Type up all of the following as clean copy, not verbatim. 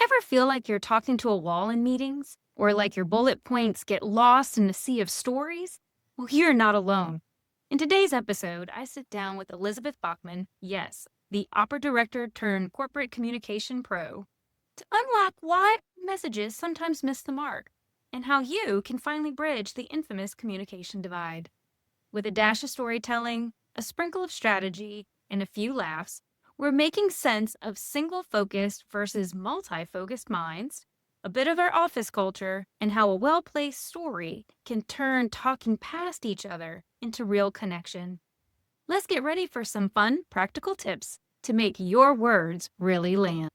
Ever feel like you're talking to a wall in meetings? Or like your bullet points get lost in a sea of stories? Well, you're not alone. In today's episode, I sit down with Elizabeth Bachman, yes, the opera director turned corporate communication pro, to unlock why messages sometimes miss the mark and how you can finally bridge the infamous communication divide. With a dash of storytelling, a sprinkle of strategy, and a few laughs, we're making sense of single-focused versus multi-focused minds, a bit of our office culture, and how a well-placed story can turn talking past each other into real connection. Let's get ready for some fun, practical tips to make your words really land.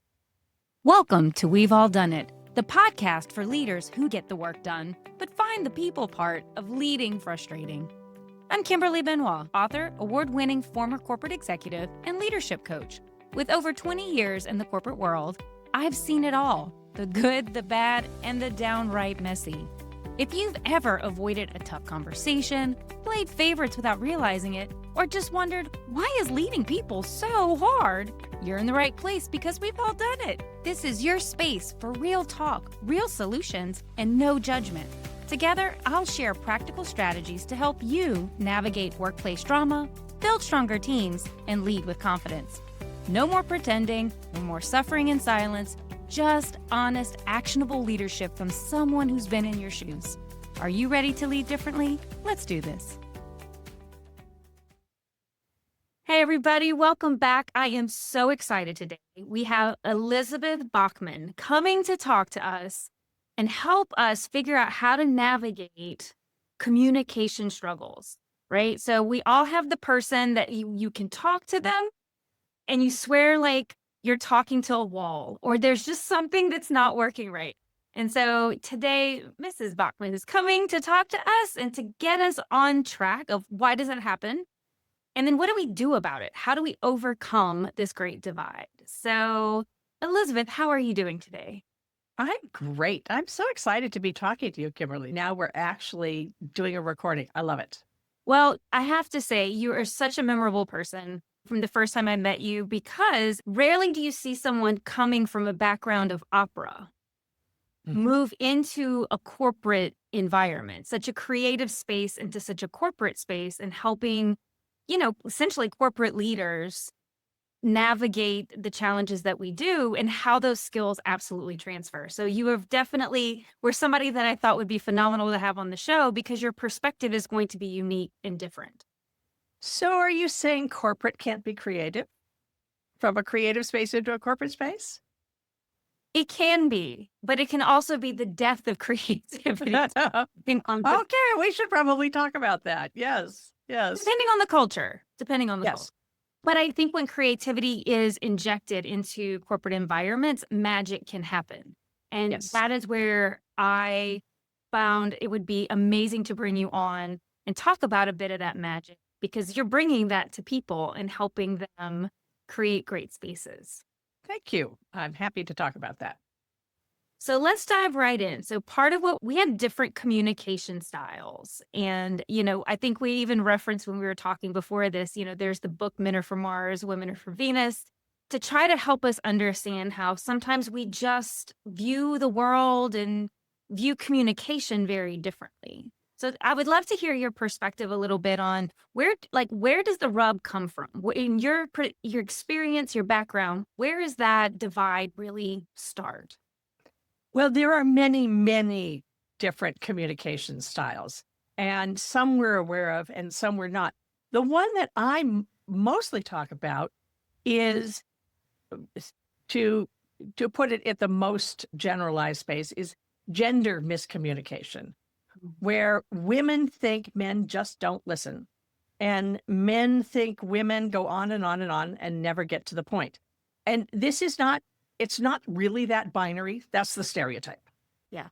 Welcome to We've All Done It, the podcast for leaders who get the work done, but find the people part of leading frustrating. I'm Kimberly Benoit, author, award-winning former corporate executive, and leadership coach. With over 20 years in the corporate world, I've seen it all, the good, the bad, and the downright messy. If you've ever avoided a tough conversation, played favorites without realizing it, or just wondered, why is leading people so hard? You're in the right place because we've all done it. This is your space for real talk, real solutions, and no judgment. Together, I'll share practical strategies to help you navigate workplace drama, build stronger teams, and lead with confidence. No more pretending, no more suffering in silence, just honest, actionable leadership from someone who's been in your shoes. Are you ready to lead differently? Let's do this. Hey, everybody, welcome back. I am so excited today. We have Elizabeth Bachman coming to talk to us and help us figure out how to navigate communication struggles, right? So we all have the person that you can talk to them and you swear like you're talking to a wall or there's just something that's not working right. And so today, Mrs. Bachman is coming to talk to us and to get us on track of why does that happen? And then what do we do about it? How do we overcome this great divide? So, Elizabeth, how are you doing today? I'm great. I'm so excited to be talking to you, Kimberly. Now we're actually doing a recording. I love it. Well, I have to say, you are such a memorable person from the first time I met you because rarely do you see someone coming from a background of opera move into a corporate environment, such a creative space into such a corporate space and helping, essentially corporate leaders navigate the challenges that we do and how those skills absolutely transfer. So you have definitely were somebody that I thought would be phenomenal to have on the show because your perspective is going to be unique and different. So are you saying corporate can't be creative? From a creative space into a corporate space? It can be, but it can also be the death of creativity. Okay, we should probably talk about that. Yes. Depending on the culture. Culture. But I think when creativity is injected into corporate environments, magic can happen. And that is where I found it would be amazing to bring you on and talk about a bit of that magic because you're bringing that to people and helping them create great spaces. Thank you. I'm happy to talk about that. So let's dive right in. So part of what we had different communication styles. And, I think we even referenced when we were talking before this, there's the book Men Are From Mars, Women Are From Venus, to try to help us understand how sometimes we just view the world and view communication very differently. So I would love to hear your perspective a little bit on where does the rub come from? In your experience, your background, where does that divide really start? Well, there are many, many different communication styles, and some we're aware of and some we're not. The one that I mostly talk about is, to put it at the most generalized space, is gender miscommunication, where women think men just don't listen, and men think women go on and on and on and never get to the point. And this is not it's not really that binary. That's the stereotype. Yeah.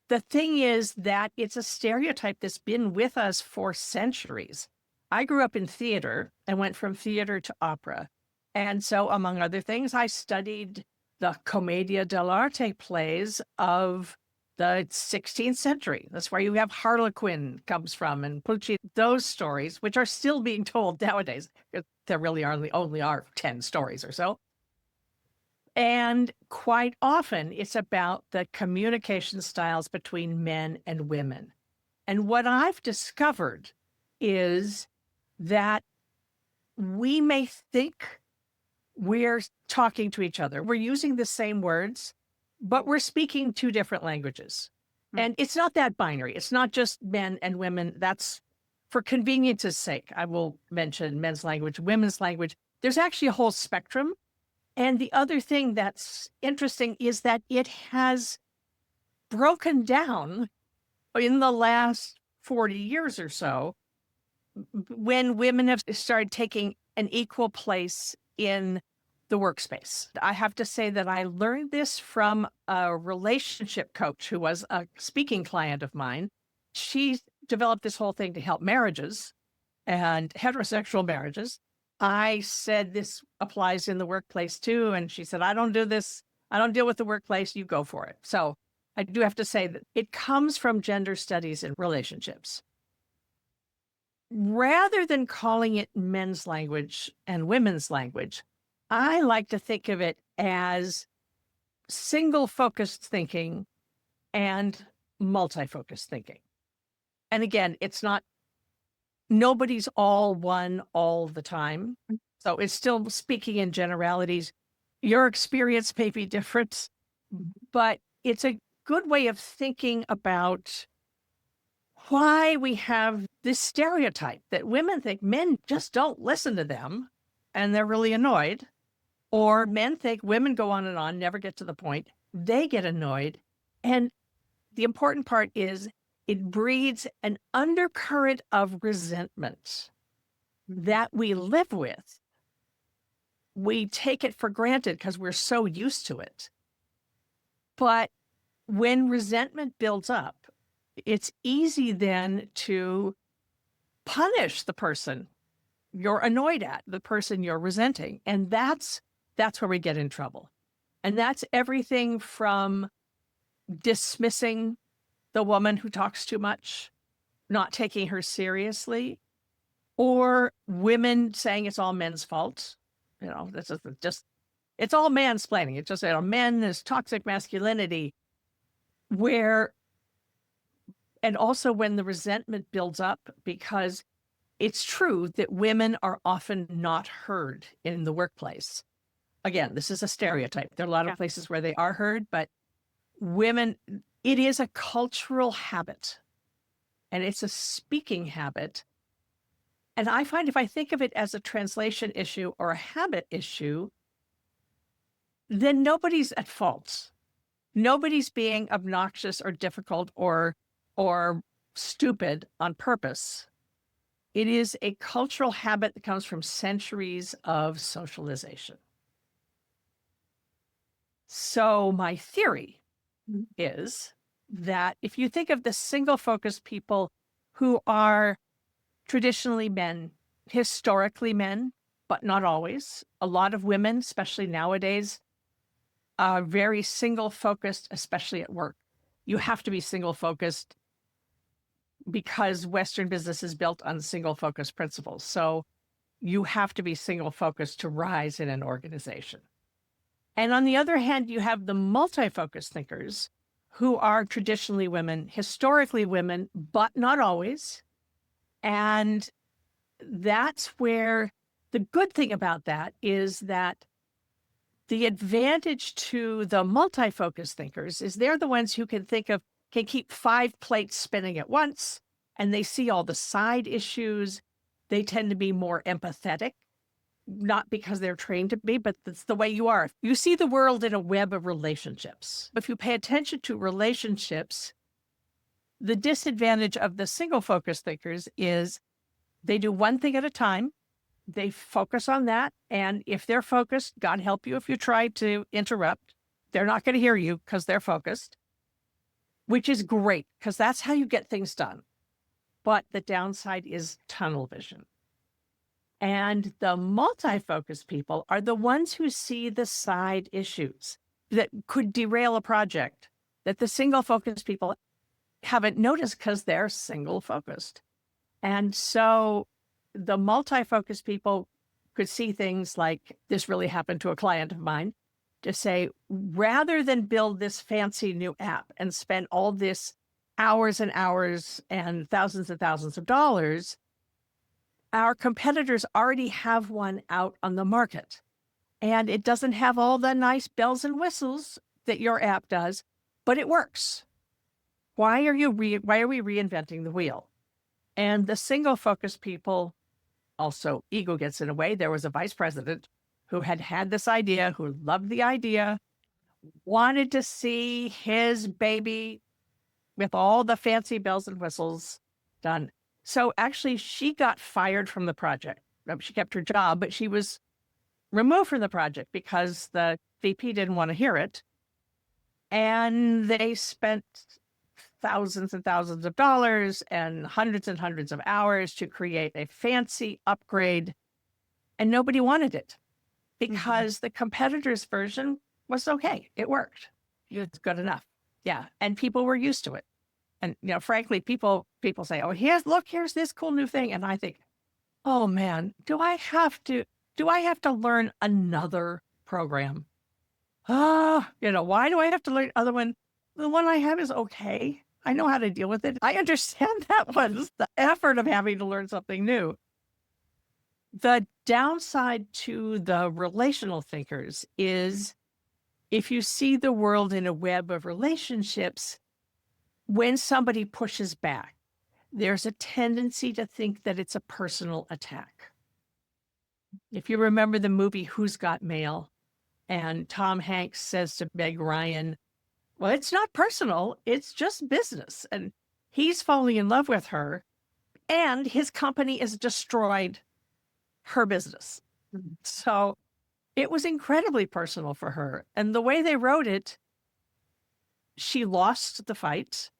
The thing is that it's a stereotype that's been with us for centuries. I grew up in theater and went from theater to opera. And so, among other things, I studied the commedia dell'arte plays of the 16th century. That's where you have Harlequin comes from and Pucci, those stories, which are still being told nowadays. There really only are 10 stories or so. And quite often, it's about the communication styles between men and women. And what I've discovered is that we may think we're talking to each other. We're using the same words, but we're speaking two different languages. Mm. And it's not that binary. It's not just men and women. That's for convenience's sake. I will mention men's language, women's language. There's actually a whole spectrum. And the other thing that's interesting is that it has broken down in the last 40 years or so when women have started taking an equal place in the workspace. I have to say that I learned this from a relationship coach who was a speaking client of mine. She developed this whole thing to help marriages and heterosexual marriages. I said, this applies in the workplace too. And she said, I don't do this. I don't deal with the workplace. You go for it. So I do have to say that it comes from gender studies in relationships. Rather than calling it men's language and women's language, I like to think of it as single focused thinking and multi-focused thinking. And again, it's not, nobody's all one all the time. So it's still speaking in generalities. Your experience may be different, but it's a good way of thinking about why we have this stereotype that women think men just don't listen to them and they're really annoyed. Or men think women go on, never get to the point. They get annoyed. And the important part is it breeds an undercurrent of resentment that we live with. We take it for granted because we're so used to it. But when resentment builds up, it's easy then to punish the person you're annoyed at, the person you're resenting. And that's where we get in trouble. And that's everything from dismissing the woman who talks too much, not taking her seriously, or women saying it's all men's fault. You know, this is just, it's all mansplaining. It's just, men is toxic masculinity, and also when the resentment builds up, because it's true that women are often not heard in the workplace. Again, this is a stereotype. There are a lot of places where they are heard, but women, it is a cultural habit and it's a speaking habit. And I find if I think of it as a translation issue or a habit issue, then nobody's at fault. Nobody's being obnoxious or difficult or stupid on purpose. It is a cultural habit that comes from centuries of socialization. So my theory is that if you think of the single-focused people who are traditionally men, historically men, but not always, a lot of women, especially nowadays, are very single-focused, especially at work. You have to be single-focused because Western business is built on single-focused principles. So you have to be single-focused to rise in an organization. And on the other hand, you have the multi-focused thinkers who are traditionally women, historically women, but not always. And that's where the good thing about that is that the advantage to the multi-focused thinkers is they're the ones who can keep 5 plates spinning at once, and they see all the side issues. They tend to be more empathetic, not because they're trained to be, but that's the way you are. You see the world in a web of relationships. If you pay attention to relationships, the disadvantage of the single-focused thinkers is they do one thing at a time. They focus on that. And if they're focused, God help you if you try to interrupt. They're not going to hear you because they're focused, which is great because that's how you get things done. But the downside is tunnel vision. And the multi-focused people are the ones who see the side issues that could derail a project that the single-focused people haven't noticed because they're single-focused. And so the multi-focused people could see things like, this really happened to a client of mine. to say, rather than build this fancy new app and spend all this hours and hours and thousands of dollars, our competitors already have one out on the market. And it doesn't have all the nice bells and whistles that your app does, but it works. Why are we reinventing the wheel? And the single focus people, also ego gets in the way. There was a vice president who had this idea, who loved the idea, wanted to see his baby with all the fancy bells and whistles done. So actually, she got fired from the project. She kept her job, but she was removed from the project because the VP didn't want to hear it. And they spent thousands and thousands of dollars and hundreds of hours to create a fancy upgrade. And nobody wanted it because the competitor's version was okay. It worked. It's good enough. Yeah. And people were used to it. And, frankly, people say, oh, here's this cool new thing. And I think, oh man, do I have to learn another program? Why do I have to learn another one? The one I have is okay. I know how to deal with it. I understand that one's the effort of having to learn something new. The downside to the relational thinkers is if you see the world in a web of relationships, when somebody pushes back, there's a tendency to think that it's a personal attack. If you remember the movie Who's Got Mail, and Tom Hanks says to Meg Ryan, well, it's not personal, it's just business. And he's falling in love with her, and his company has destroyed her business. So it was incredibly personal for her. And the way they wrote it, she lost the fight,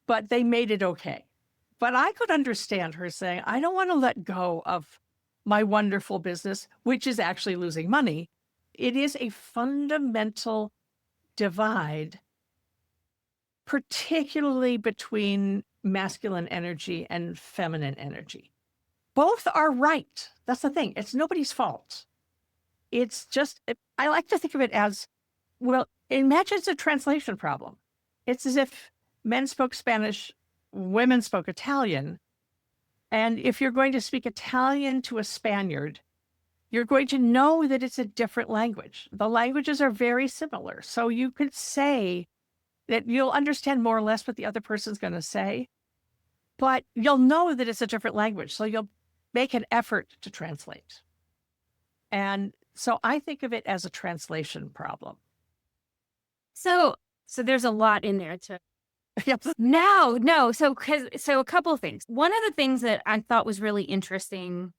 but they made it okay. But I could understand her saying, I don't want to let go of my wonderful business, which is actually losing money. It is a fundamental divide, particularly between masculine energy and feminine energy. Both are right. That's the thing. It's nobody's fault. It's just, I like to think of it as, well, imagine it's a translation problem. It's as if men spoke Spanish, women spoke Italian. And if you're going to speak Italian to a Spaniard, you're going to know that it's a different language. The languages are very similar. So you could say that you'll understand more or less what the other person's going to say, but you'll know that it's a different language. So you'll make an effort to translate. And so I think of it as a translation problem. So there's a lot in there to. Yep. No. So a couple of things. One of the things that I thought was really interesting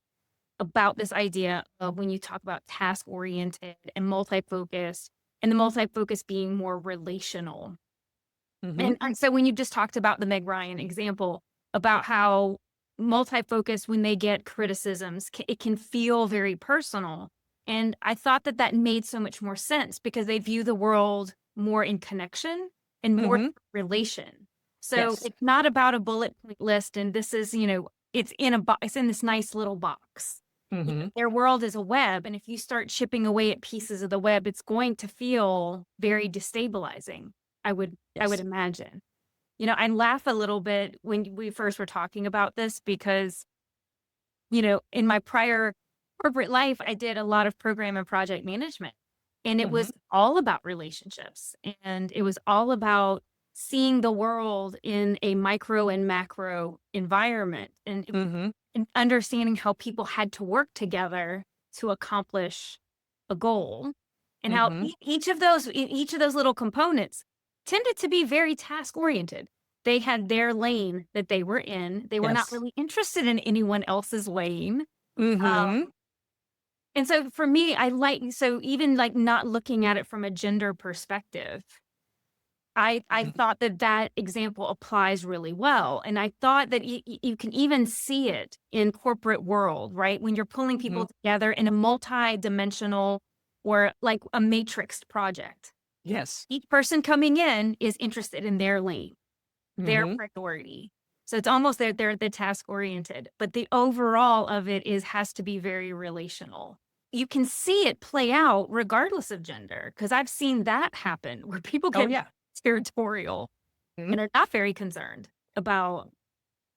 about this idea of when you talk about task-oriented and multi-focused, and the multi-focus being more relational. And so when you just talked about the Meg Ryan example about how multi-focused, when they get criticisms, it can feel very personal. And I thought that made so much more sense because they view the world more in connection and more relation. So it's not about a bullet point list and this is, it's in this nice little box. Their world is a web. And if you start chipping away at pieces of the web, it's going to feel very destabilizing. I would imagine. I laugh a little bit when we first were talking about this because, in my prior corporate life, I did a lot of program and project management. And it was all about relationships. And it was all about seeing the world in a micro and macro environment and understanding how people had to work together to accomplish a goal and how each of those little components tended to be very task oriented. They had their lane that they were in. They were not really interested in anyone else's lane. And so for me, even not looking at it from a gender perspective, I thought that example applies really well. And I thought that you can even see it in corporate world, right? When you're pulling people together in a multi-dimensional or like a matrixed project. Yes. Each person coming in is interested in their lane, their priority. So it's almost they're the task oriented, but the overall of it has to be very relational. you can see it play out regardless of gender, because I've seen that happen where people Oh, get yeah. territorial Mhm. and are not very concerned about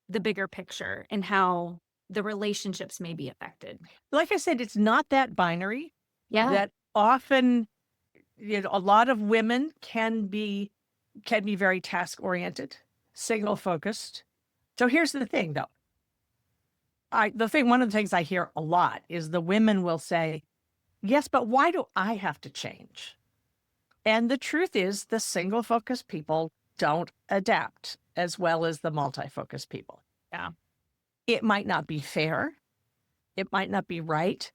the bigger picture and how the relationships may be affected. Like I said, it's not that binary Yeah. that often, a lot of women can be very task oriented, signal focused. So here's the thing though. One of the things I hear a lot is the women will say, yes, but why do I have to change? And the truth is, the single focused people don't adapt as well as the multi focused people. Yeah. It might not be fair, it might not be right,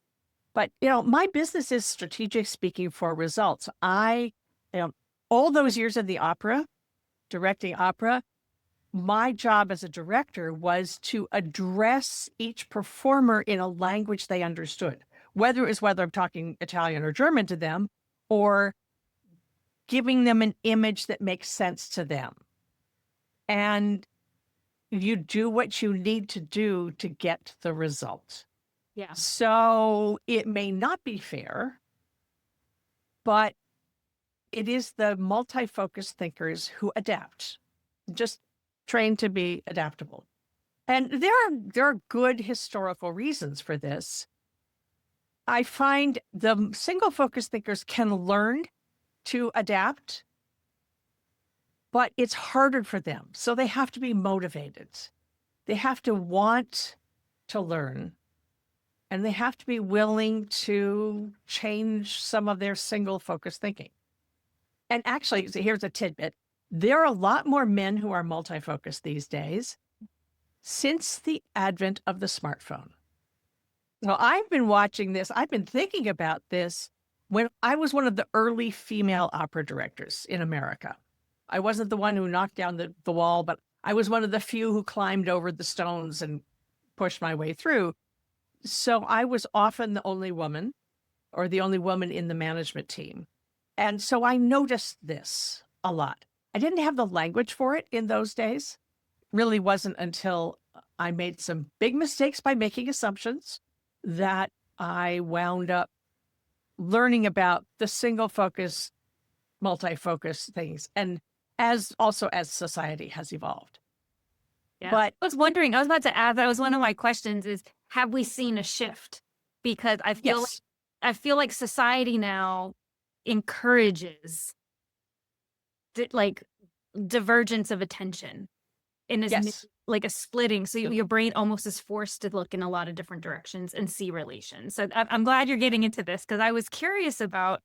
but my business is strategic speaking for results. You know, all those years of the opera, directing opera, my job as a director was to address each performer in a language they understood, whether I'm talking Italian or German to them, or giving them an image that makes sense to them. And you do what you need to do to get the result. Yeah. So it may not be fair, but it is the multi-focused thinkers who adapt, just trained to be adaptable. And there are good historical reasons for this. I find the single focused thinkers can learn to adapt, but it's harder for them. So they have to be motivated. They have to want to learn, and they have to be willing to change some of their single focused thinking. And actually, so here's a tidbit. There are a lot more men who are multi-focused these days since the advent of the smartphone. Well, I've been watching this. I've been thinking about this when I was one of the early female opera directors in America. I wasn't the one who knocked down the wall, but I was one of the few who climbed over the stones and pushed my way through. So I was often the only woman or the only woman in the management team. And so I noticed this a lot. I didn't have the language for it in those days. Really wasn't until I made some big mistakes by making assumptions that I wound up learning about the single focus, multi-focus things, and as society has evolved. Yeah. But I was wondering, I was about to ask, that was one of my questions is, have we seen a shift? Because yes, I feel like society now encourages like divergence of attention and yes, like a splitting. So your brain almost is forced to look in a lot of different directions and see relations. So I'm glad you're getting into this because I was curious about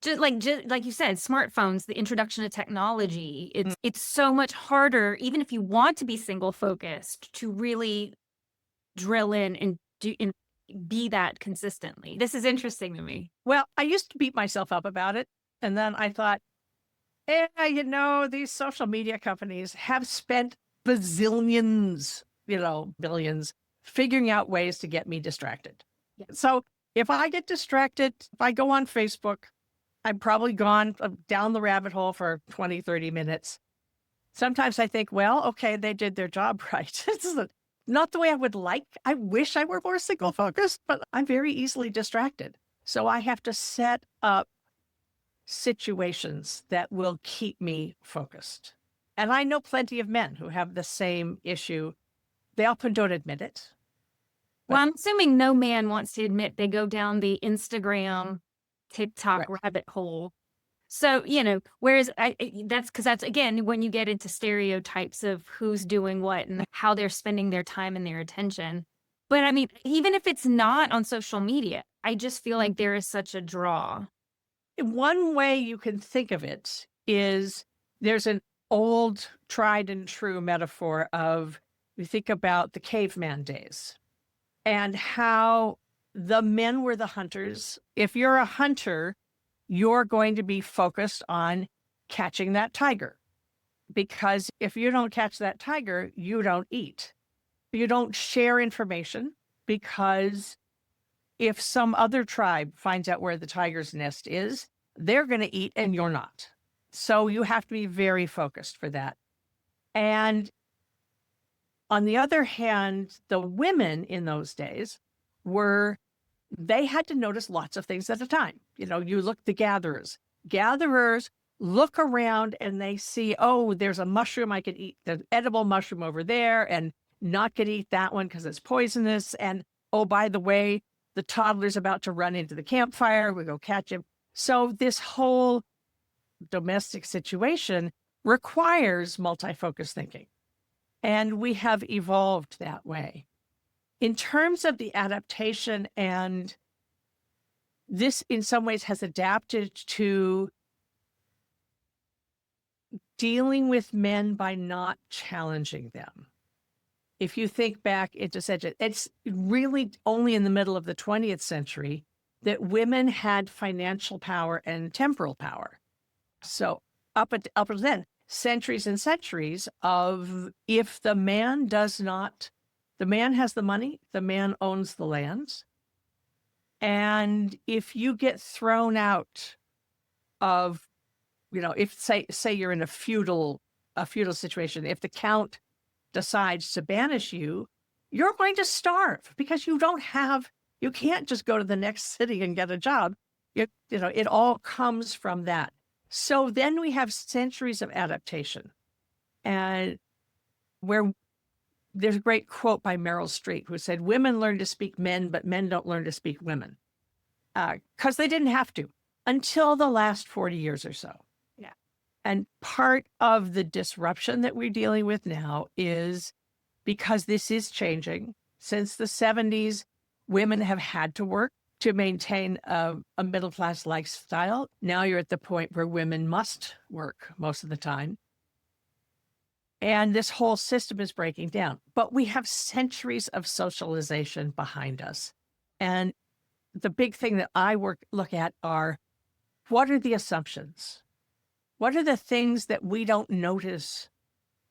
just like you said, smartphones, the introduction of technology. mm, It's so much harder, even if you want to be single focused, to really drill in and do and be that consistently. This is interesting to me. well, I used to beat myself up about it. And then I thought, these social media companies have spent bazillions, billions, figuring out ways to get me distracted. Yeah. So if I get distracted, if I go on Facebook, I'm probably gone down the rabbit hole for 20, 30 minutes. Sometimes I think, well, okay, they did their job right. Not the way I would like. I wish I were more single focused, but I'm very easily distracted. So I have to set up situations that will keep me focused. And I know plenty of men who have the same issue. They often don't admit it. Well, But I'm assuming no man wants to admit they go down the Instagram, TikTok right. rabbit hole. So, whereas that's because that's again when you get into stereotypes of who's doing what and how they're spending their time and their attention. But I mean, even if it's not on social media, I just feel like there is such a draw. One way you can think of it is there's an old tried and true metaphor of you think about the caveman days and how the men were the hunters. If you're a hunter, you're going to be focused on catching that tiger, because if you don't catch that tiger, you don't eat. You don't share information, because if some other tribe finds out where the tiger's nest is, they're going to eat and you're not. So you have to be very focused for that. And on the other hand, the women in those days were they had to notice lots of things at a time. You look the gatherers. Gatherers look around and they see, oh, there's a mushroom I could eat, the edible mushroom over there, and not gonna eat that one because it's poisonous. And oh, by the way, the toddler's about to run into the campfire. We go catch him. So this whole domestic situation requires multi-focus thinking. And we have evolved that way. In terms of the adaptation, and this in some ways has adapted to dealing with men by not challenging them. If you think back, it's really only in the middle of the 20th century that women had financial power and temporal power. So up until then, centuries and centuries of if the man has the money, the man owns the lands. And if you get thrown out of, if say you're in a feudal situation, if the count decides to banish you, you're going to starve because you can't just go to the next city and get a job. It all comes from that. So then we have centuries of adaptation, and where there's a great quote by Meryl Streep who said, women learn to speak men, but men don't learn to speak women. Because they didn't have to until the last 40 years or so. Yeah. And part of the disruption that we're dealing with now is because this is changing. Since the 70s, women have had to work to maintain a middle-class lifestyle. Now you're at the point where women must work most of the time. And this whole system is breaking down. But we have centuries of socialization behind us. And the big thing that I look at are, what are the assumptions? What are the things that we don't notice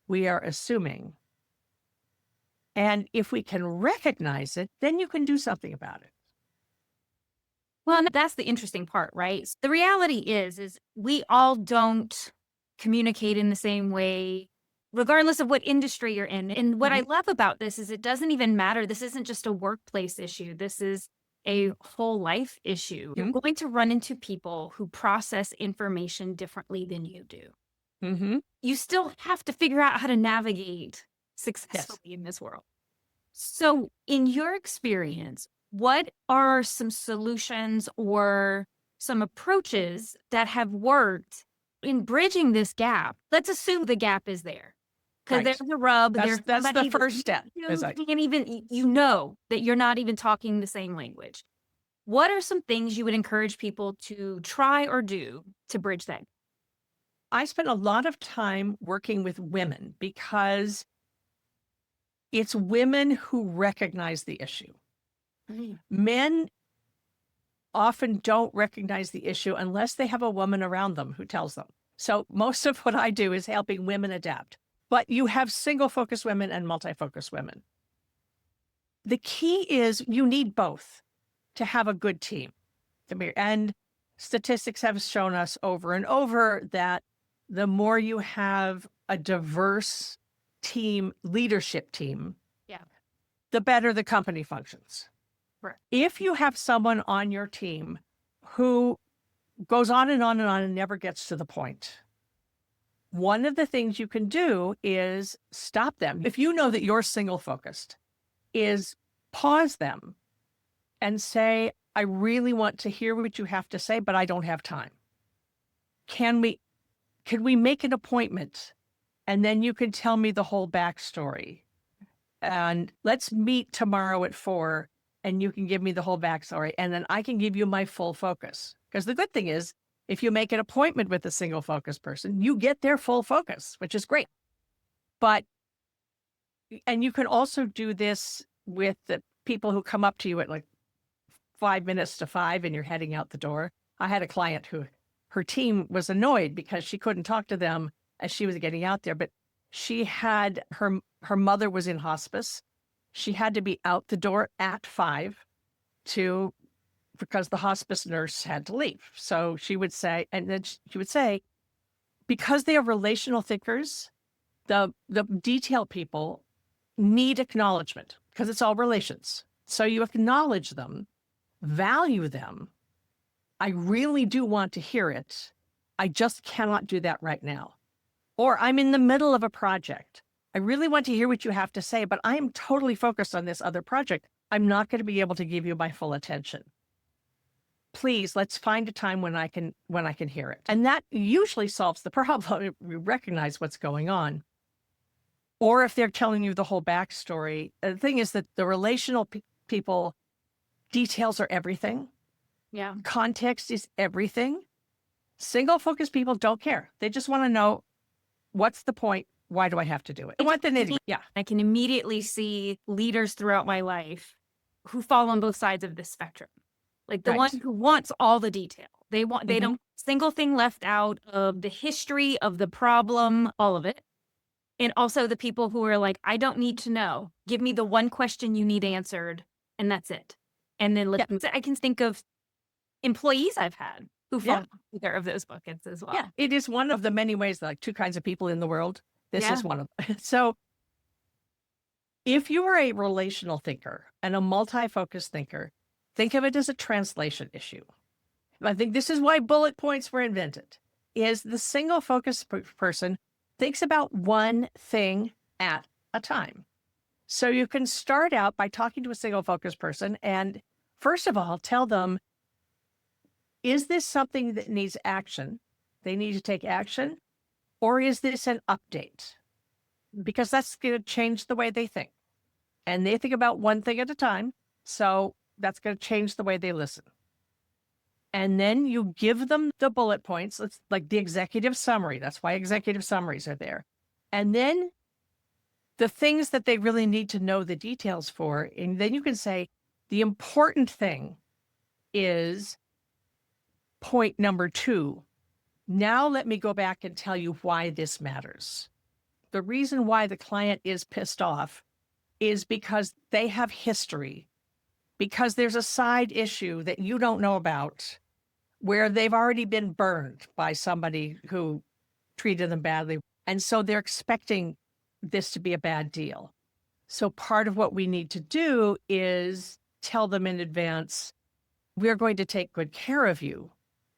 we are assuming? And if we can recognize it, then you can do something about it. Well, and that's the interesting part, right? The reality is we all don't communicate in the same way, regardless of what industry you're in. And what I love about this is it doesn't even matter. This isn't just a workplace issue. This is a whole life issue. You're going to run into people who process information differently than you do. You still have to figure out how to navigate successfully in this world. So in your experience, what are some solutions or some approaches that have worked in bridging this gap? Let's assume the gap is there. Because there's a rub. That's the first step. You know that you're not even talking the same language. What are some things you would encourage people to try or do to bridge that? I spent a lot of time working with women because it's women who recognize the issue. Men often don't recognize the issue unless they have a woman around them who tells them. So most of what I do is helping women adapt. But you have single-focus women and multi-focus women. The key is you need both to have a good team. And statistics have shown us over and over that the more you have a diverse team, leadership team, the better the company functions. Right. If you have someone on your team who goes on and on and on and never gets to the point, one of the things you can do is stop them. If you know that you're single-focused, is pause them and say, I really want to hear what you have to say, but I don't have time. Can we make an appointment? And then you can tell me the whole backstory. And let's meet tomorrow at 4, and you can give me the whole backstory. And then I can give you my full focus. Because the good thing is, if you make an appointment with a single focus person, you get their full focus, which is great. And you can also do this with the people who come up to you at like 5 minutes to 5 and you're heading out the door. I had a client who her team was annoyed because she couldn't talk to them as she was getting out there, but she had her mother was in hospice. She had to be out the door at 5 because the hospice nurse had to leave. So she would say, because they are relational thinkers, the detail people need acknowledgement because it's all relations. So you acknowledge them value them. I really do want to hear it. I just cannot do that right now. Or I'm in the middle of a project. I really want to hear what you have to say, but I am totally focused on this other project. I'm not going to be able to give you my full attention. Please, let's find a time when I can hear it. And that usually solves the problem. We recognize what's going on. Or if they're telling you the whole backstory, the thing is that the relational people, details are everything. Yeah. Context is everything. Single focus people don't care. They just want to know, what's the point? Why do I have to do it? I want the nitty. Yeah. I can immediately see leaders throughout my life who fall on both sides of this spectrum. Like the one who wants all the detail. They don't single thing left out of the history of the problem, all of it. And also the people who are like, I don't need to know. Give me the one question you need answered, and that's it. And then I can think of employees I've had who fall in either of those buckets as well. Yeah, it is one of the many ways, like two kinds of people in the world. This is one of them. So if you are a relational thinker and a multi-focused thinker, think of it as a translation issue. I think this is why bullet points were invented, is the single focus person thinks about one thing at a time. So you can start out by talking to a single focus person and first of all, tell them, is this something that needs action? They need to take action, or is this an update? Because that's going to change the way they think. And they think about one thing at a time. So that's going to change the way they listen. And then you give them the bullet points. It's like the executive summary. That's why executive summaries are there. And then the things that they really need to know the details for. And then you can say, the important thing is point number 2. Now let me go back and tell you why this matters. The reason why the client is pissed off is because they have history, because there's a side issue that you don't know about where they've already been burned by somebody who treated them badly. And so they're expecting this to be a bad deal. So part of what we need to do is tell them in advance, we're going to take good care of you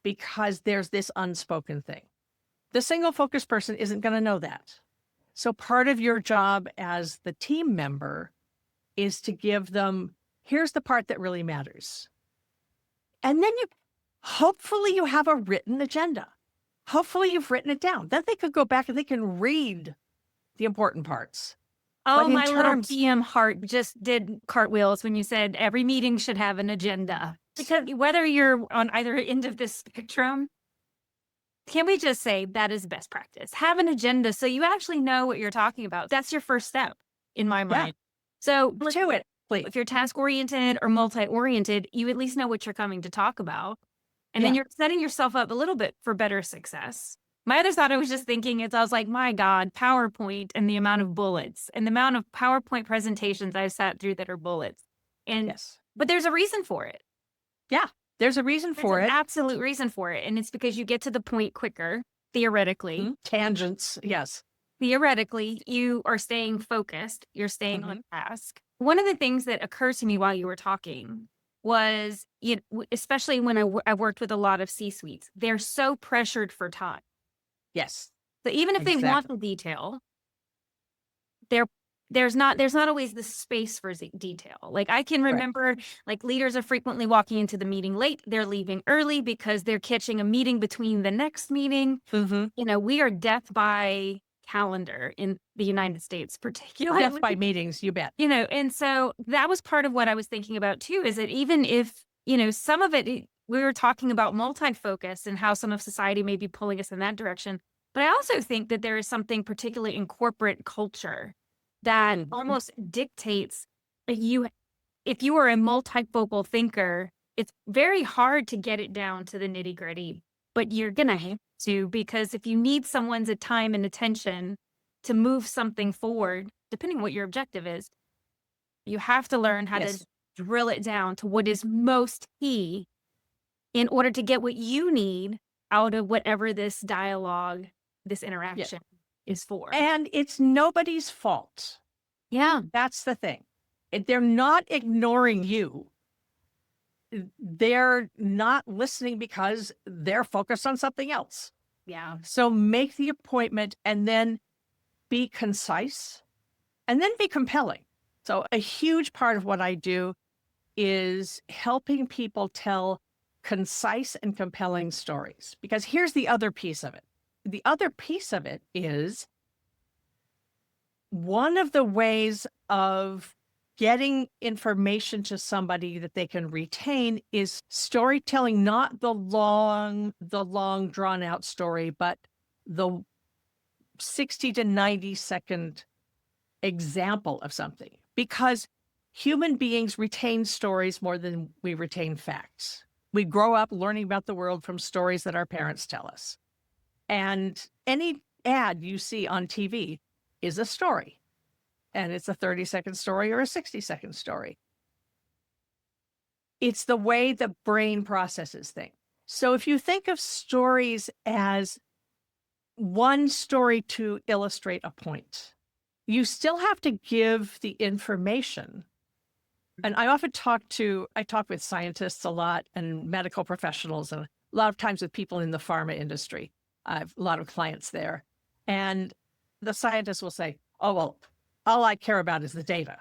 because there's this unspoken thing. The single focus person isn't going to know that. So part of your job as the team member is to give them, here's the part that really matters. And then hopefully you have a written agenda. Hopefully you've written it down. Then they could go back and they can read the important parts. Oh, my little PM heart just did cartwheels when you said every meeting should have an agenda. Because whether you're on either end of this spectrum, can we just say that is best practice? Have an agenda so you actually know what you're talking about. That's your first step in my mind. So do it, please. If you're task-oriented or multi-oriented, you at least know what you're coming to talk about. And then you're setting yourself up a little bit for better success. My other thought I was just thinking is I was like, my God, PowerPoint and the amount of bullets and the amount of PowerPoint presentations I've sat through that are bullets. And but there's a reason for it. Yeah, there's a reason for it. Absolute reason for it. And it's because you get to the point quicker, theoretically. Tangents, yes. Theoretically, you are staying focused. You're staying on task. One of the things that occurred to me while you were talking was, especially when I worked with a lot of C-suites, they're so pressured for time. Yes. So even if they want the detail, there's not always the space for detail. Like I can remember, like leaders are frequently walking into the meeting late. They're leaving early because they're catching a meeting between the next meeting. We are death by calendar in the United States, particularly. Death by meetings, you bet. And so that was part of what I was thinking about too, is that even if, some of it, we were talking about multi-focus and how some of society may be pulling us in that direction. But I also think that there is something particularly in corporate culture that almost dictates if you are a multifocal thinker, it's very hard to get it down to the nitty gritty, but you're going to have to, because if you need someone's time and attention to move something forward, depending on what your objective is, you have to learn how to drill it down to what is most key in order to get what you need out of whatever this dialogue, this interaction is for. And it's nobody's fault. Yeah. That's the thing. They're not ignoring you. they're not listening because they're focused on something else. Yeah. So make the appointment and then be concise and then be compelling. So a huge part of what I do is helping people tell concise and compelling stories. Because here's the other piece of it. The other piece of it is one of the ways of getting information to somebody that they can retain is storytelling, not the long drawn out story, but the 60 to 90-second example of something. Because human beings retain stories more than we retain facts. We grow up learning about the world from stories that our parents tell us. And any ad you see on TV is a story. And it's a 30-second story or a 60-second story. It's the way the brain processes things. So if you think of stories as one story to illustrate a point, you still have to give the information. And I talk with scientists a lot and medical professionals, and a lot of times with people in the pharma industry. I have a lot of clients there. And the scientists will say, oh, well, all I care about is the data.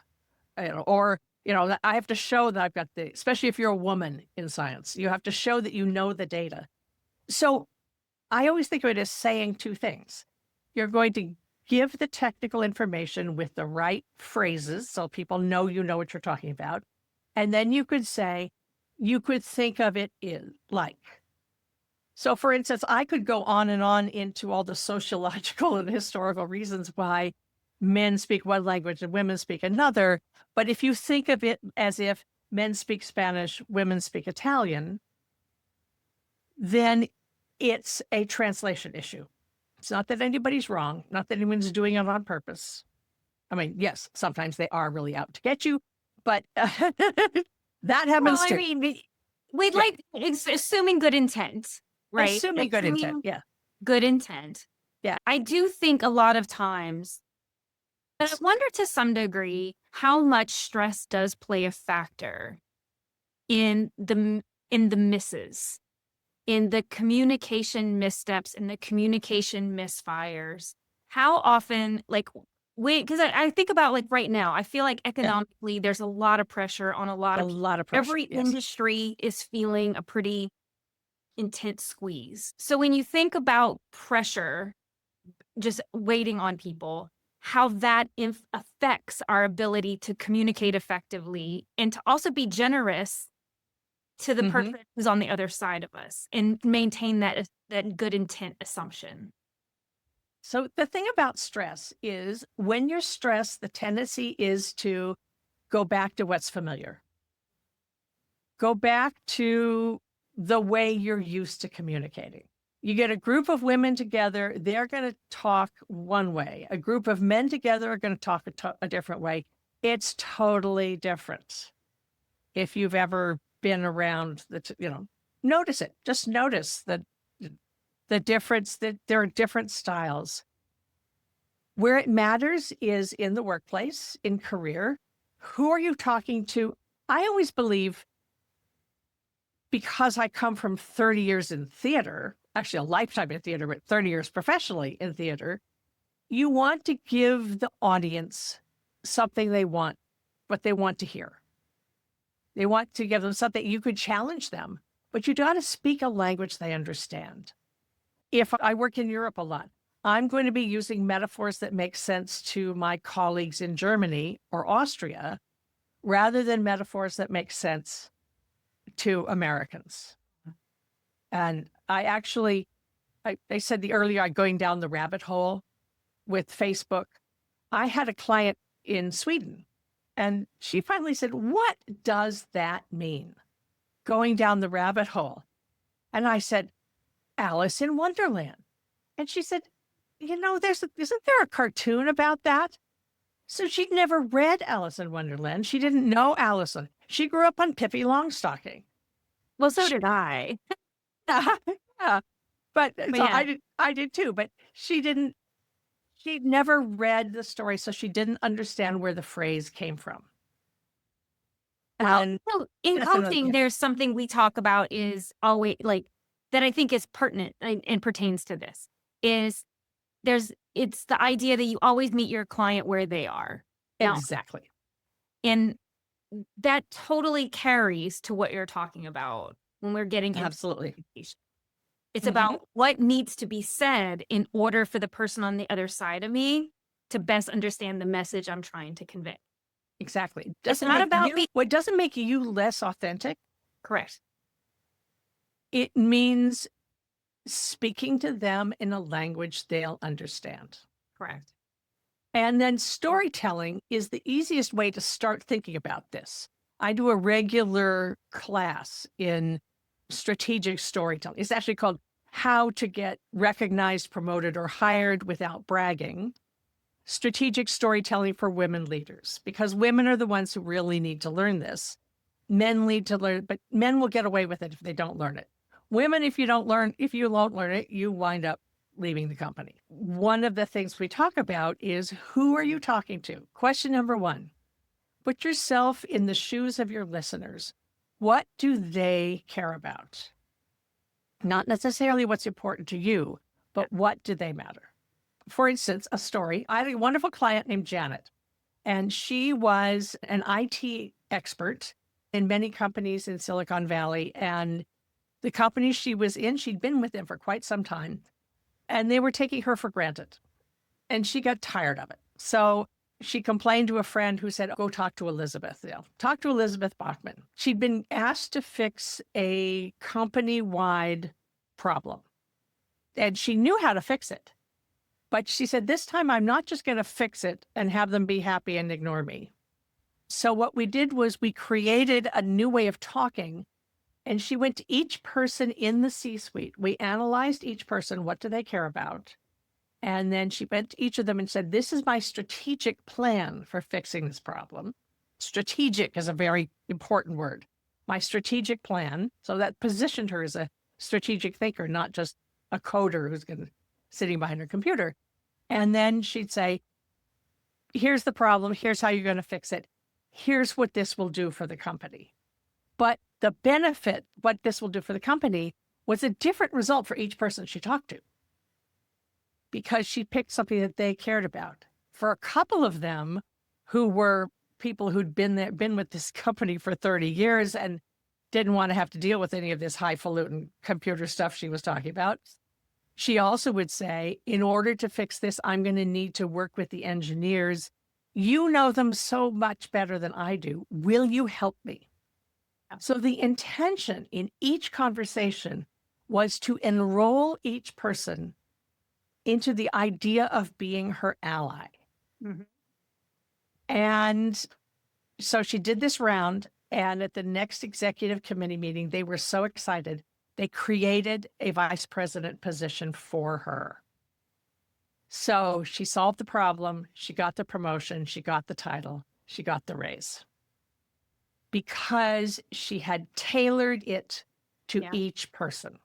Or, I have to show that I've got especially if you're a woman in science, you have to show that you know the data. So I always think of it as saying two things. You're going to give the technical information with the right phrases so people know you know what you're talking about. And then you could think of it like. So for instance, I could go on and on into all the sociological and historical reasons why men speak one language and women speak another. But if you think of it as if men speak Spanish, women speak Italian, then it's a translation issue. It's not that anybody's wrong, not that anyone's doing it on purpose. I mean, yes, sometimes they are really out to get you, but that happens too. I mean, we'd like assuming good intent, right? Assuming good intent, yeah. Good intent. Yeah. I do think a lot of times, and I wonder to some degree how much stress does play a factor in the misses, in the communication missteps, in the communication misfires. How often, because I think about right now, I feel like economically there's a lot of pressure on a lot of people. Every industry is feeling a pretty intense squeeze. So when you think about pressure just waiting on people, how that affects our ability to communicate effectively and to also be generous to the person who's on the other side of us and maintain that good intent assumption. So the thing about stress is when you're stressed, the tendency is to go back to what's familiar. Go back to the way you're used to communicating. You get a group of women together, they're going to talk one way. A group of men together are going to talk a different way. It's totally different. If you've ever been around, notice it. Just notice the difference, that there are different styles. Where it matters is in the workplace, in career. Who are you talking to? I always believe, because I come from 30 years in theater, actually a lifetime in theater, but 30 years professionally in theater, you want to give the audience something what they want to hear. They want to give them something. You could challenge them, but you got to speak a language they understand. If I work in Europe a lot, I'm going to be using metaphors that make sense to my colleagues in Germany or Austria, rather than metaphors that make sense to Americans. And I said earlier, going down the rabbit hole with Facebook. I had a client in Sweden, and she finally said, "What does that mean? Going down the rabbit hole?" And I said, "Alice in Wonderland." And she said, isn't there a cartoon about that? So she'd never read Alice in Wonderland. She didn't know Alice. She grew up on Pippi Longstocking. Well, so did I. Yeah. But yeah. I did too, but she'd never read the story, so she didn't understand where the phrase came from. Well, And so in that's another, coaching, yeah, there's something we talk about is always like that I think is pertinent and pertains to this is it's the idea that you always meet your client where they are. Now, exactly. and that totally carries to what you're talking about when we're getting into Absolutely. communication. It's Mhm. about what needs to be said in order for the person on the other side of me to best understand the message I'm trying to convey. Exactly. It's Doesn't not make about you, being what doesn't make you less authentic, correct. it means speaking to them in a language they'll understand. Correct. And then storytelling is the easiest way to start thinking about this. I do a regular class in strategic storytelling. It's actually called How to Get Recognized, Promoted, or Hired Without Bragging. Strategic storytelling for women leaders, because women are the ones who really need to learn this. Men need to learn, but men will get away with it if they don't learn it. Women, if you won't learn it, you wind up leaving the company. One of the things we talk about is who are you talking to? Question number one, put yourself in the shoes of your listeners. What do they care about? Not necessarily what's important to you, but what do they matter? For instance, a story. I had a wonderful client named Janet, and she was an IT expert in many companies in Silicon Valley. And the company she was in, she'd been with them for quite some time, and they were taking her for granted. And she got tired of it. So she complained to a friend who said, go talk to Elizabeth. Talk to Elizabeth Bachman. She'd been asked to fix a company-wide problem, and she knew how to fix it. But she said, this time I'm not just going to fix it and have them be happy and ignore me. So what we did was we created a new way of talking, and she went to each person in the C-suite. We analyzed each person. What do they care about? And then she went to each of them and said, this is my strategic plan for fixing this problem. Strategic is a very important word. My strategic plan. So that positioned her as a strategic thinker, not just a coder who's sitting behind her computer. And then she'd say, here's the problem. Here's how you're going to fix it. Here's what this will do for the company. But the benefit, what this will do for the company, was a different result for each person she talked to, because she picked something that they cared about. For a couple of them who were people who'd been with this company for 30 years and didn't want to have to deal with any of this highfalutin computer stuff she was talking about, she also would say, in order to fix this, I'm going to need to work with the engineers. You know them so much better than I do. Will you help me? So the intention in each conversation was to enroll each person into the idea of being her ally. Mhm. And so she did this round, and at the next executive committee meeting, they were so excited. They created a vice president position for her. So she solved the problem. She got the promotion. She got the title. She got the raise, because she had tailored it to Yeah. each person.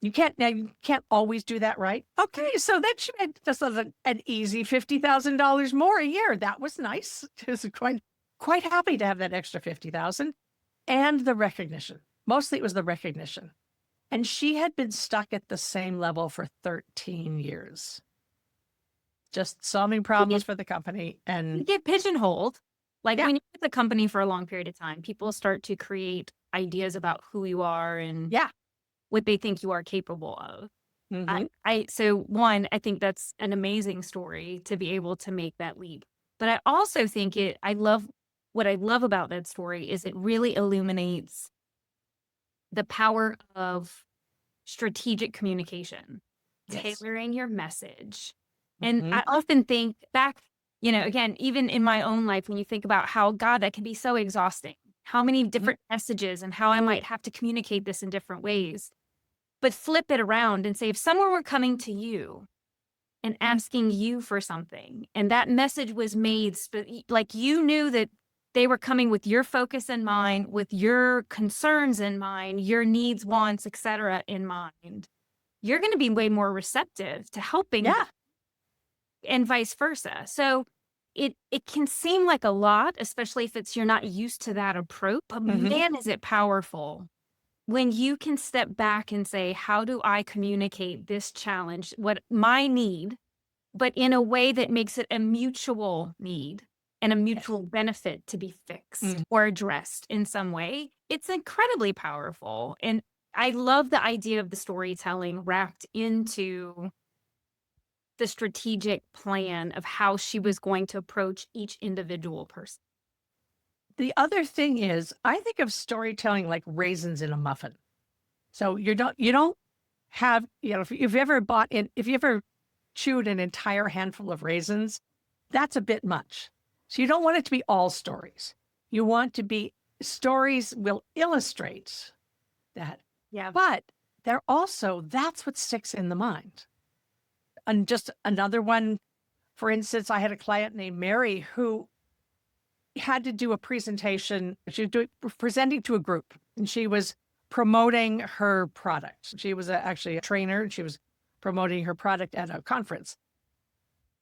You can't always do that, right? Okay, so that she had just an easy $50,000 more a year. That was nice. She was quite happy to have that extra 50,000, and the recognition. Mostly it was the recognition. And she had been stuck at the same level for 13 years, just solving problems for the company. You And get pigeonholed. Like yeah, when you're with the company for a long period of time, people start to create ideas about who you are and yeah. what they think you are capable of. Mm-hmm. So one, I think that's an amazing story to be able to make that leap. But I also think what I love about that story is it really illuminates the power of strategic communication, Yes. tailoring your message. And Mm-hmm. I often think back, again, even in my own life, when you think about how, God, that can be so exhausting, how many different messages and how I might have to communicate this in different ways. But flip it around and say, if someone were coming to you and asking you for something, and that message was made, like you knew that they were coming with your focus in mind, with your concerns in mind, your needs, wants, etc. in mind, you're going to be way more receptive to helping Yeah. and vice versa. So it can seem like a lot, especially if you're not used to that approach, but Mhm. man, is it powerful when you can step back and say, "How do I communicate this challenge, what my need, but in a way that makes it a mutual need and a Yes. mutual benefit to be fixed Mm. or addressed in some way." It's incredibly powerful, and I love the idea of the storytelling wrapped into the strategic plan of how she was going to approach each individual person. The other thing is, I think of storytelling like raisins in a muffin. So you don't have, if you've ever if you ever chewed an entire handful of raisins, that's a bit much. So you don't want it to be all stories. You want to be stories will illustrate that. Yeah. But that's what sticks in the mind. And just another one, for instance, I had a client named Mary who had to do a presentation. She was presenting to a group, and she was promoting her product. She was actually a trainer, and she was promoting her product at a conference.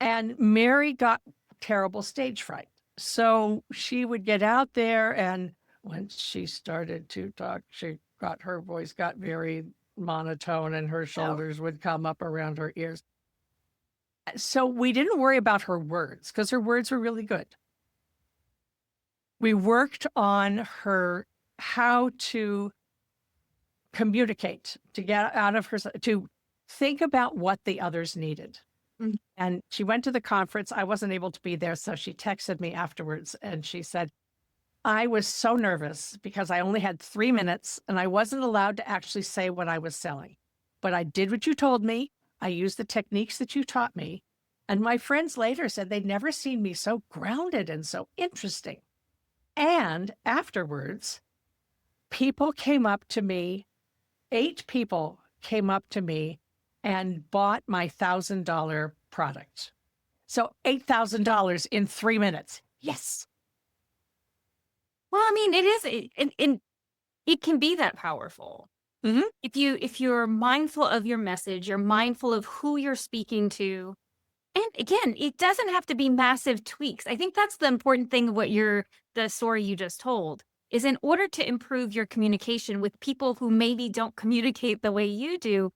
And Mary got terrible stage fright. So she would get out there, and when she started to talk, her voice got very monotone, and her Oh. shoulders would come up around her ears. So we didn't worry about her words because her words were really good. We worked on her how to communicate, to get out of her, to think about what the others needed. Mm. And she went to the conference. I wasn't able to be there. So she texted me afterwards and she said, I was so nervous because I only had 3 minutes and I wasn't allowed to actually say what I was selling. But I did what you told me. I used the techniques that you taught me. And my friends later said they'd never seen me so grounded and so interesting. And afterwards, people came up to me, 8 people came up to me and bought my $1,000 product. So $8,000 in 3 minutes. Yes. Well, I mean, it is, and it can be that powerful. Mhm. If you're mindful of your message, you're mindful of who you're speaking to. And again, it doesn't have to be massive tweaks. I think that's the important thing of the story you just told is in order to improve your communication with people who maybe don't communicate the way you do,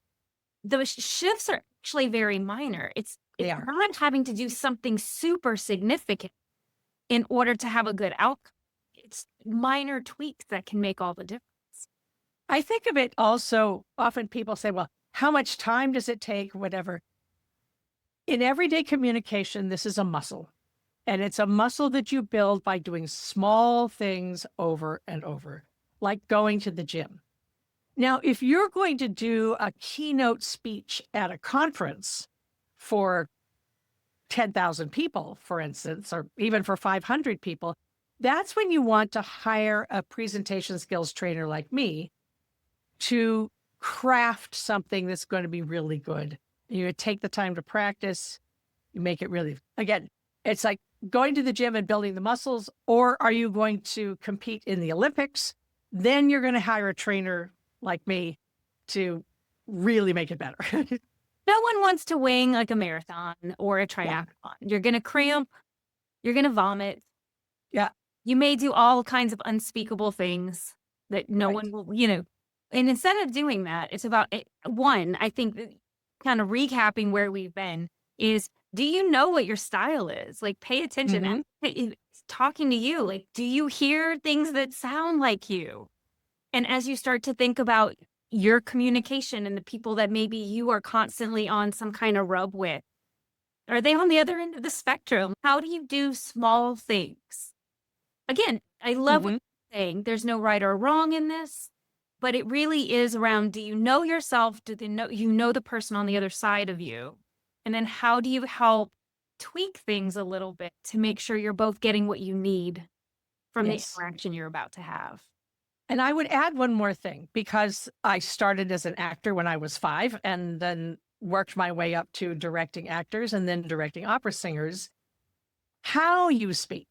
those shifts are actually very minor. They It's are. not having to do something super significant in order to have a good outcome. It's minor tweaks that can make all the difference. I think of it also, often people say, well, how much time does it take? Whatever. In everyday communication, this is a muscle. And it's a muscle that you build by doing small things over and over, like going to the gym. Now, if you're going to do a keynote speech at a conference for 10,000 people, for instance, or even for 500 people, that's when you want to hire a presentation skills trainer like me to craft something that's going to be really good. You take the time to practice, you make it really, again, it's like going to the gym and building the muscles, or are you going to compete in the Olympics? Then you're going to hire a trainer like me to really make it better. No one wants to wing like a marathon or a Yeah. triathlon. You're going to cramp, you're going to vomit. Yeah. You may do all kinds of unspeakable things that no Right. one will, you know. And instead of doing that, it's about one, I think that kind of recapping where we've been is do you know what your style is? Like pay attention. Hmm. It's talking to you. Like, do you hear things that sound like you? And as you start to think about your communication and the people that maybe you are constantly on some kind of rub with, are they on the other end of the spectrum? How do you do small things? Again, I love what Hmm. you're saying. There's no right or wrong in this, but it really is around, do you know yourself? Do they know you know the person on the other side of you? And then how do you help tweak things a little bit to make sure you're both getting what you need from the Yes. interaction you're about to have? And I would add one more thing because I started as an actor when I was 5 and then worked my way up to directing actors and then directing opera singers. How you speak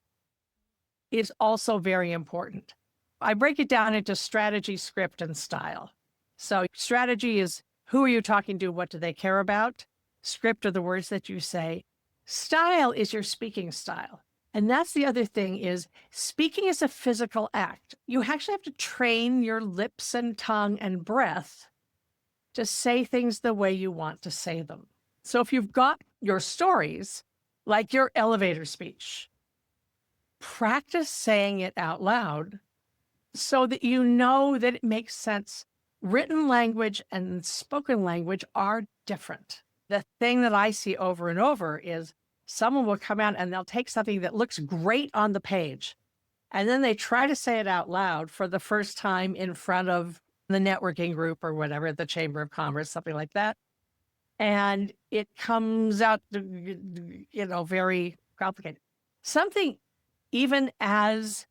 is also very important. I break it down into strategy, script, and style. So, strategy is who are you talking to? What do they care about? Script are the words that you say. Style is your speaking style. And that's the other thing is speaking is a physical act. You actually have to train your lips and tongue and breath to say things the way you want to say them. So if you've got your stories, like your elevator speech, practice saying it out loud so that you know that it makes sense. Written language and spoken language are different. The thing that I see over and over is someone will come out and they'll take something that looks great on the page, and then they try to say it out loud for the first time in front of the networking group or whatever, the Chamber of Commerce, something like that. And it comes out, very complicated. Something even as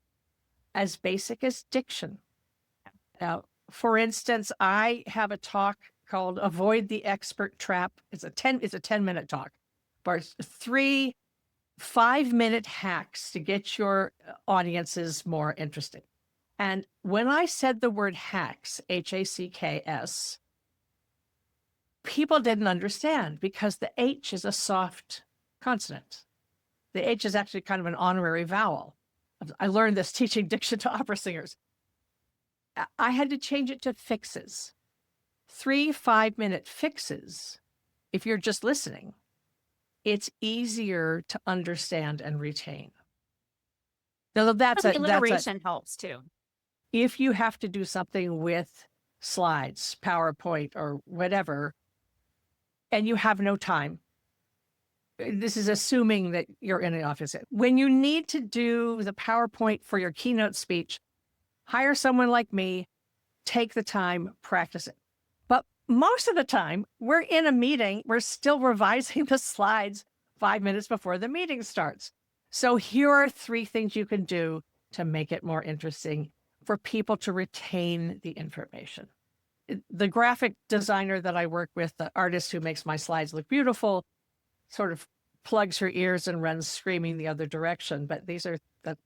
basic as diction. Now, for instance, I have a talk called Avoid the Expert Trap. It's a 10-minute talk. But 3 5-minute hacks to get your audiences more interested. And when I said the word hacks, HACKS, people didn't understand because the H is a soft consonant. The H is actually kind of an honorary vowel. I learned this teaching diction to opera singers. I had to change it to fixes. 3 5-minute fixes. If you're just listening, it's easier to understand and retain. Now, But the alliteration helps too. If you have to do something with slides, PowerPoint, or whatever, and you have no time, this is assuming that you're in an office. When you need to do the PowerPoint for your keynote speech, hire someone like me, take the time, practice it. But most of the time, we're in a meeting, we're still revising the slides 5 minutes before the meeting starts. So here are 3 things you can do to make it more interesting for people to retain the information. The graphic designer that I work with, the artist who makes my slides look beautiful, sort of plugs her ears and runs screaming the other direction. But these are the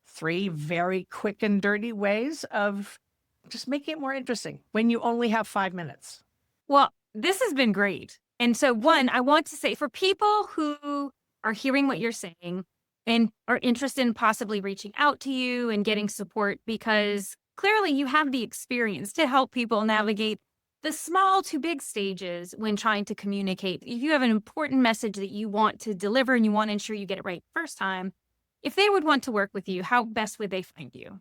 3 very quick and dirty ways of just making it more interesting when you only have 5 minutes. Well, this has been great. And so, one, I want to say for people who are hearing what you're saying and are interested in possibly reaching out to you and getting support, because clearly you have the experience to help people navigate the small to big stages when trying to communicate. If you have an important message that you want to deliver and you want to ensure you get it right first time, if they would want to work with you, how best would they find you?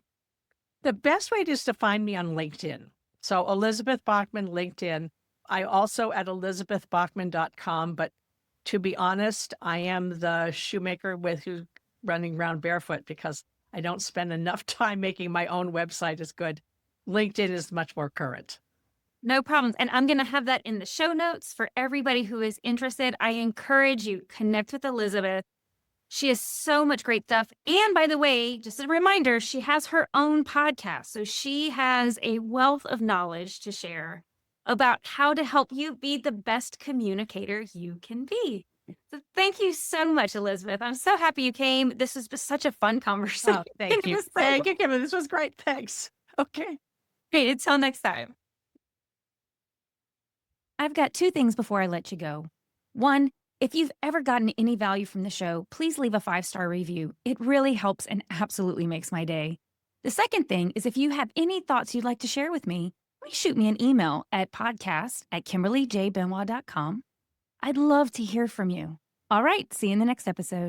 The best way is to find me on LinkedIn. So Elizabeth Bachman, LinkedIn. I also at elizabethbachman.com. But to be honest, I am the shoemaker who's running around barefoot because I don't spend enough time making my own website as good. LinkedIn is much more current. No problems. And I'm going to have that in the show notes for everybody who is interested. I encourage you, connect with Elizabeth. She has so much great stuff. And by the way, just a reminder, she has her own podcast. So she has a wealth of knowledge to share about how to help you be the best communicator you can be. So thank you so much, Elizabeth. I'm so happy you came. This was just such a fun conversation. Oh, thank you. Thank you, Kimberly. This was great. Thanks. Okay. Great. Until next time. I've got 2 things before I let you go. 1, if you've ever gotten any value from the show, please leave a 5-star review. It really helps and absolutely makes my day. The second thing is if you have any thoughts you'd like to share with me, please shoot me an email at podcast@KimberlyJBenoit.com. I'd love to hear from you. All right, see you in the next episode.